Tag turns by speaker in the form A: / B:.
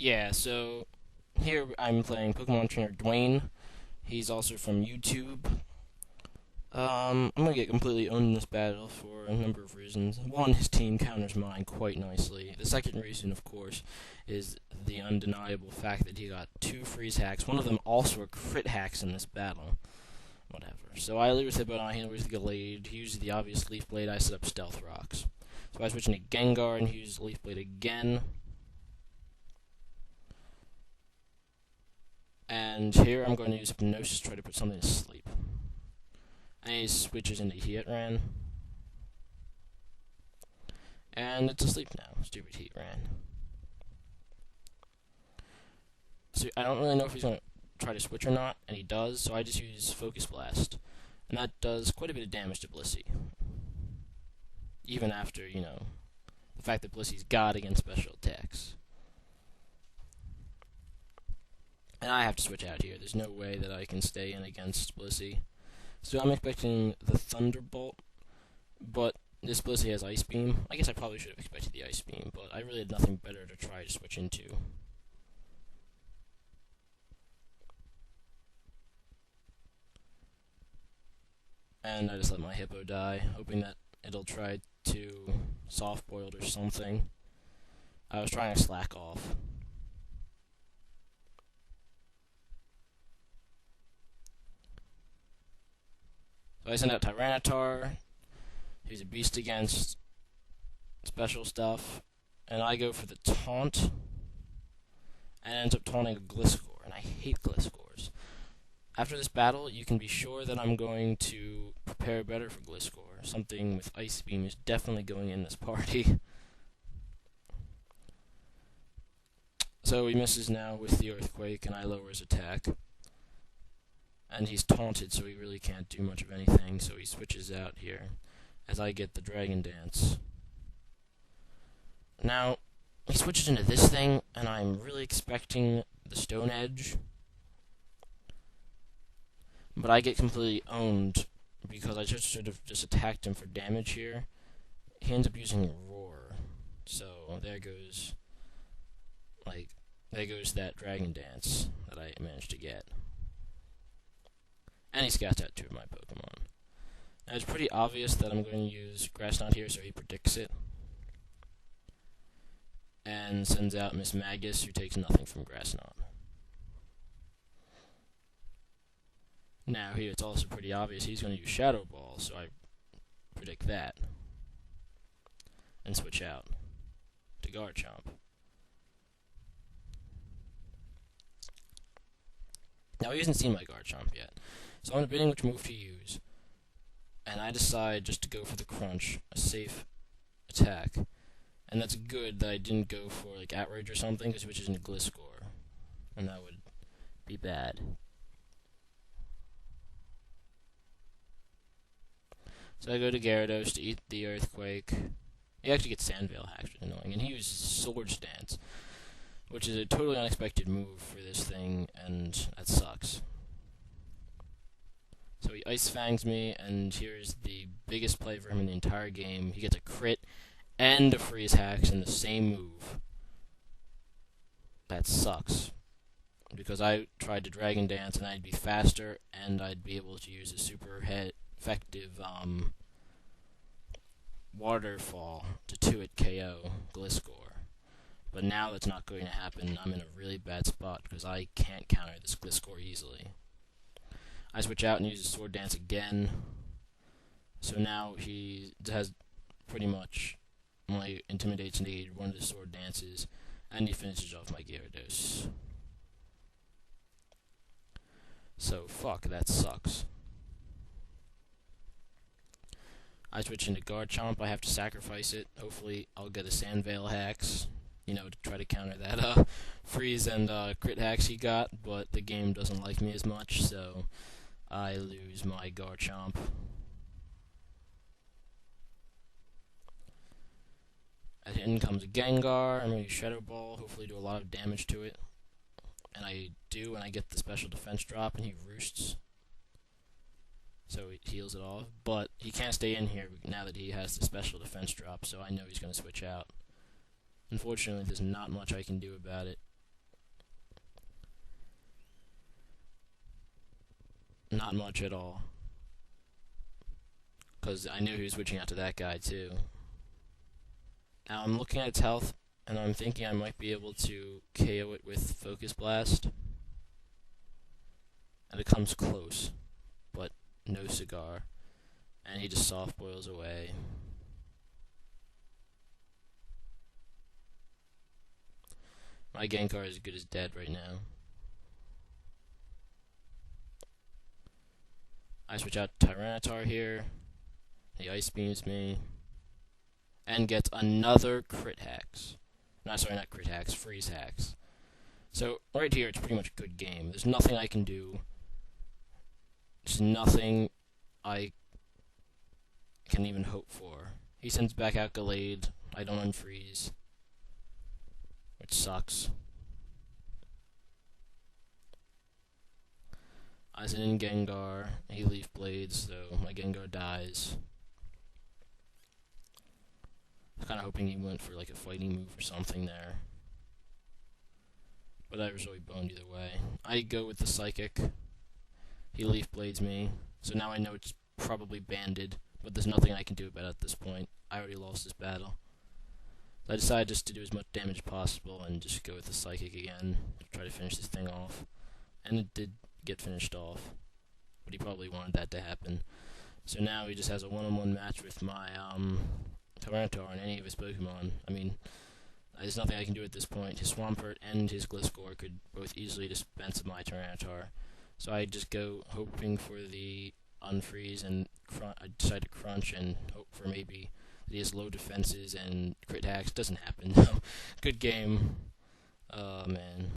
A: Yeah, so here I'm playing Pokemon Trainer Dwayne. He's also from YouTube. I'm gonna get completely owned in this battle for a number of reasons. One, his team counters mine quite nicely. The second reason, of course, is the undeniable fact that he got two freeze hacks. One of them also a crit hacks in this battle. Whatever. So I lead with Hippowdon, he leads with Gallade. He uses the obvious Leaf Blade, I set up Stealth Rocks. So I switch into Gengar and he uses Leaf Blade again. And here I'm going to use Hypnosis to try to put something to sleep. And he switches into Heatran. And it's asleep now. Stupid Heatran. So I don't really know if he's going to try to switch or not, and he does, so I just use Focus Blast. And that does quite a bit of damage to Blissey. Even after, the fact that Blissey's God against special attacks. And I have to switch out here. There's no way that I can stay in against Blissey. So I'm expecting the Thunderbolt, but this Blissey has Ice Beam. I guess I probably should have expected the Ice Beam, but I really had nothing better to try to switch into. And I just let my Hippo die, hoping that it'll try to soft-boil or something. I was trying to slack off. So I send out Tyranitar, who's a beast against special stuff, and I go for the taunt, and ends up taunting a Gliscor, and I hate Gliscors. After this battle, you can be sure that I'm going to prepare better for Gliscor. Something with Ice Beam is definitely going in this party. So he misses now with the Earthquake, and I lower his attack. And he's taunted, so he really can't do much of anything, so he switches out here, as I get the Dragon Dance. Now, he switches into this thing, and I'm really expecting the Stone Edge. But I get completely owned, because I just should have just attacked him for damage here. He ends up using Roar, so there goes that Dragon Dance that I managed to get. And he scouts out two of my Pokemon. Now it's pretty obvious that I'm going to use Grass Knot here, so he predicts it. And sends out Miss Magus, who takes nothing from Grass Knot. Now here it's also pretty obvious he's going to use Shadow Ball, so I predict that. And switch out to Garchomp. Now he hasn't seen my Garchomp yet, so I'm debating which move to use. And I decide just to go for the Crunch, a safe attack. And that's good that I didn't go for like Outrage or something, because which is in Gliscor. And that would be bad. So I go to Gyarados to eat the Earthquake. He actually gets Sandveil hacked, which is annoying. And he uses Swords Dance, which is a totally unexpected move for this thing, and that sucks. So he Ice Fangs me, and here's the biggest play for him in the entire game. He gets a crit and a freeze hacks in the same move. That sucks. Because I tried to Dragon Dance, and I'd be faster, and I'd be able to use a super effective Waterfall to 2-hit KO Gliscor. But now that's not going to happen. I'm in a really bad spot because I can't counter this Gliscor easily. I switch out and use Sword Dance again. So now he has pretty much my Intimidate's negated one of the Sword Dances, and he finishes off my Gyarados. So fuck, that sucks. I switch into Garchomp. I have to sacrifice it. Hopefully I'll get a Sandveil hacks, to try to counter that freeze and crit hacks he got, but the game doesn't like me as much, so I lose my Garchomp. And in comes a Gengar. I'm going to use Shadow Ball, hopefully do a lot of damage to it. And I do, and I get the special defense drop, and he roosts. So he heals it off, but he can't stay in here now that he has the special defense drop, so I know he's going to switch out. Unfortunately, there's not much I can do about it. Not much at all. Because I knew he was switching out to that guy too. Now I'm looking at its health, and I'm thinking I might be able to KO it with Focus Blast. And it comes close, but no cigar. And he just soft boils away. My Gengar is as good as dead right now. I switch out Tyranitar here. He Ice Beams me. And gets another crit hacks. No, sorry, not crit hacks, freeze hacks. So, right here, it's pretty much a good game. There's nothing I can do. There's nothing I can even hope for. He sends back out Gallade. I don't unfreeze, which sucks. I send in Gengar. He Leaf Blades, so my Gengar dies. I was kind of hoping he went for like a fighting move or something there. But I was really boned either way. I go with the Psychic. He Leaf Blades me, so now I know it's probably banded, but there's nothing I can do about it at this point. I already lost this battle. So I decided just to do as much damage as possible and just go with the Psychic again to try to finish this thing off. And it did get finished off, but he probably wanted that to happen. So now he just has a one-on-one match with my Tyranitar and any of his Pokemon. I mean, there's nothing I can do at this point. His Swampert and his Gliscor could both easily dispense my Tyranitar. So I just go hoping for the unfreeze, and I decide to crunch and hope for maybe that he has low defenses and crit hacks. Doesn't happen. Good game. Oh man.